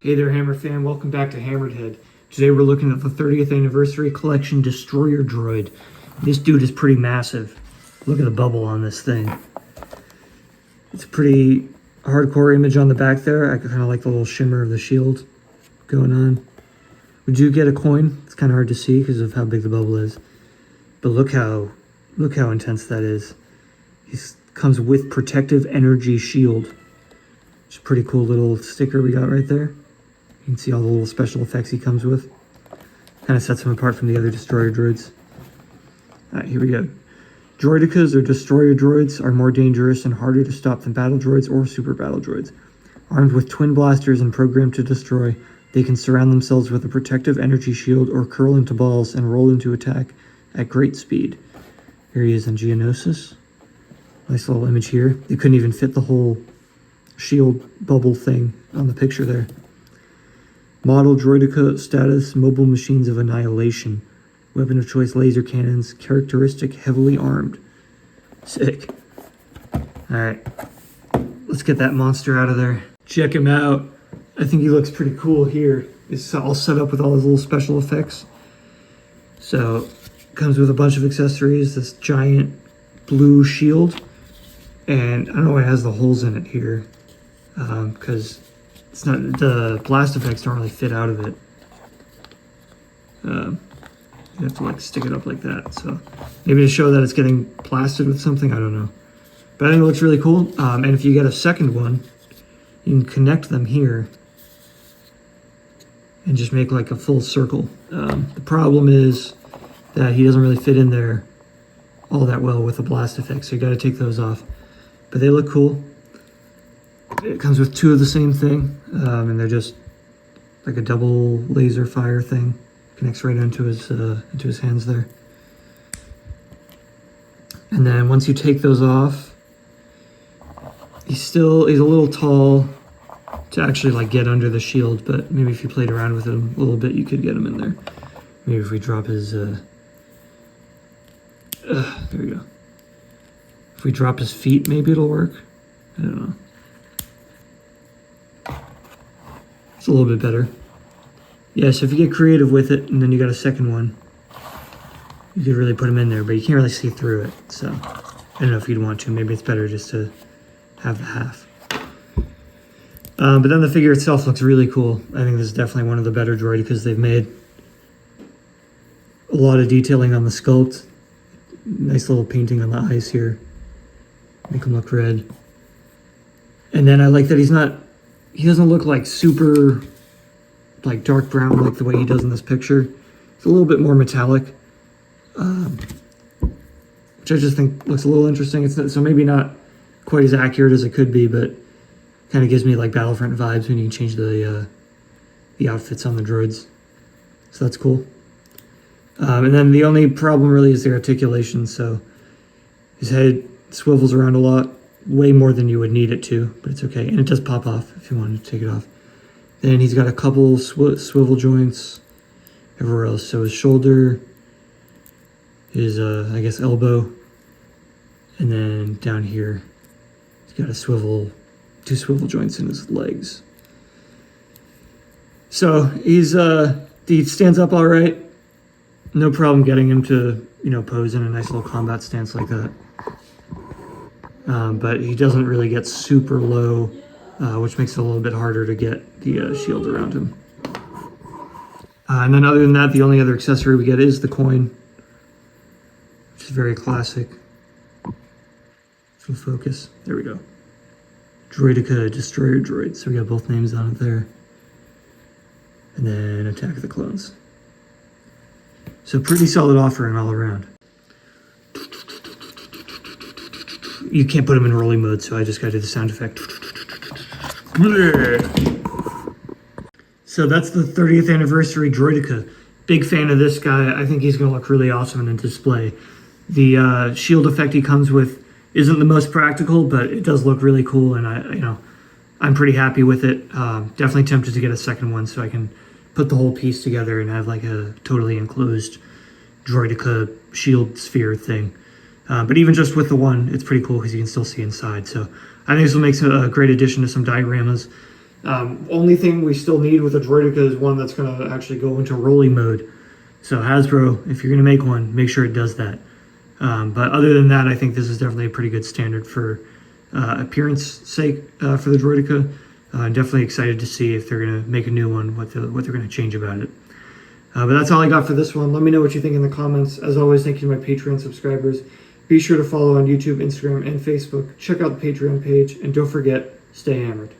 Hey there, Hammer fan. Welcome back to HammeredHead. Today we're looking at the 30th Anniversary Collection Destroyer Droid. This dude is pretty massive. Look at the bubble on this thing. It's a pretty hardcore image on the back there. I kind of like the little shimmer of the shield going on. We do get a coin. It's kind of hard to see because of how big the bubble is. But look how intense that is. He comes with protective energy shield. It's a pretty cool little sticker we got right there. You can see all the little special effects he comes with. Kind of sets him apart from the other destroyer droids. Alright, here we go. Droidicas or destroyer droids are more dangerous and harder to stop than battle droids or super battle droids. Armed with twin blasters and programmed to destroy, they can surround themselves with a protective energy shield or curl into balls and roll into attack at great speed. Here he is in Geonosis. Nice little image here. They couldn't even fit the whole shield bubble thing on the picture there. Model Droidica status, mobile machines of annihilation. Weapon of choice, laser cannons. Characteristic, heavily armed. Sick. Alright. Let's get that monster out of there. Check him out. I think he looks pretty cool here. It's all set up with all his little special effects. So, comes with a bunch of accessories. This giant blue shield. And I don't know why it has the holes in it here. Because it's not, the blast effects don't really fit out of it. You have to like stick it up like that. So maybe to show that it's getting blasted with something, I don't know. But I think it looks really cool. And if you get a second one, you can connect them here and just make like a full circle. The problem is that he doesn't really fit in there all that well with the blast effects, so you got to take those off. But they look cool. It comes with two of the same thing, and they're just like a double laser fire thing. Connects right into his hands there. And then once you take those off, he's a little tall to actually like get under the shield, but maybe if you played around with him a little bit, you could get him in there. Maybe if we drop his there we go. If we drop his feet, maybe it'll work. I don't know. It's a little bit better. Yeah, so if you get creative with it, and then you got a second one, you could really put him in there, but you can't really see through it. So I don't know if you'd want to. Maybe it's better just to have the half. But then the figure itself looks really cool. I think this is definitely one of the better Droidicas they've made. A lot of detailing on the sculpt. Nice little painting on the eyes here. Make him look red. And then I like that he doesn't look like super like dark brown like the way he does in this picture. It's a little bit more metallic, which I just think looks a little interesting. It's not, so maybe not quite as accurate as it could be, but kind of gives me like Battlefront vibes when you can change the outfits on the droids. So that's cool. And then the only problem really is the articulation. So his head swivels around a lot, way more than you would need it to, but it's okay. And it does pop off if you wanted to take it off. Then he's got a couple swivel joints everywhere else. So his shoulder, his, I guess, elbow, and then down here, he's got two swivel joints in his legs. So he stands up all right. No problem getting him to, pose in a nice little combat stance like that. But he doesn't really get super low, which makes it a little bit harder to get the shield around him. And then other than that, the only other accessory we get is the coin, which is very classic. Full focus. There we go. Droidica Destroyer Droid. So we got both names on it there. And then Attack of the Clones. So pretty solid offering all around. You can't put them in rolling mode, so I just got to do the sound effect. So that's the 30th Anniversary Droidica. Big fan of this guy. I think he's going to look really awesome in a display. The shield effect he comes with isn't the most practical, but it does look really cool, and I'm pretty happy with it. Definitely tempted to get a second one so I can put the whole piece together and have like a totally enclosed Droidica shield sphere thing. But even just with the one, it's pretty cool because you can still see inside. So I think this will make a great addition to some dioramas. Only thing we still need with a Droideka is one that's going to actually go into rolling mode. So Hasbro, if you're going to make one, make sure it does that. But other than that, I think this is definitely a pretty good standard for appearance sake for the Droideka. I'm definitely excited to see if they're going to make a new one, what they're going to change about it. But that's all I got for this one. Let me know what you think in the comments. As always, thank you to my Patreon subscribers. Be sure to follow on YouTube, Instagram, and Facebook. Check out the Patreon page, and don't forget, stay hammered.